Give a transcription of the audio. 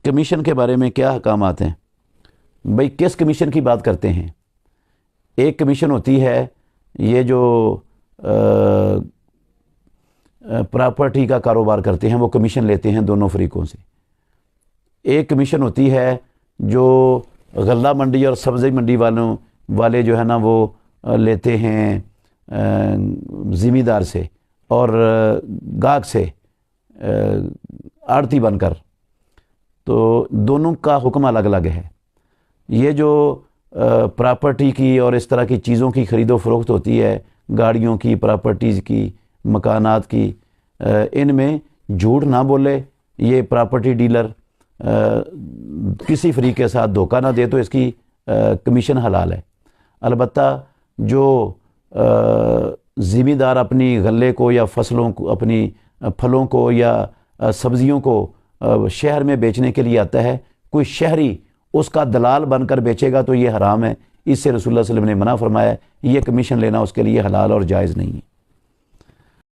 Commission کے بارے میں کیا احکامات ہیں؟ بھئی کس کمیشن کی بات کرتے ہیں؟ ایک کمیشن ہوتی ہے یہ جو پراپرٹی کا کاروبار کرتے ہیں وہ کمیشن لیتے ہیں دونوں فریقوں سے۔ ایک کمیشن ہوتی ہے جو غلہ منڈی اور سبزی منڈی والے جو ہے نا وہ لیتے ہیں زمیندار سے اور گاہک سے آڑتی بن کر، تو دونوں کا حکم الگ الگ ہے۔ یہ جو پراپرٹی کی اور اس طرح کی چیزوں کی خرید و فروخت ہوتی ہے، گاڑیوں کی، پراپرٹیز کی، مکانات کی، ان میں جھوٹ نہ بولے یہ پراپرٹی ڈیلر، کسی فریق کے ساتھ دھوکہ نہ دے تو اس کی کمیشن حلال ہے۔ البتہ جو زمیندار اپنی غلے کو یا فصلوں کو، اپنی پھلوں کو یا سبزیوں کو شہر میں بیچنے کے لیے آتا ہے، کوئی شہری اس کا دلال بن کر بیچے گا تو یہ حرام ہے۔ اس سے رسول اللہ صلی اللہ علیہ وسلم نے منع فرمایا ہے، یہ کمیشن لینا اس کے لیے حلال اور جائز نہیں ہے۔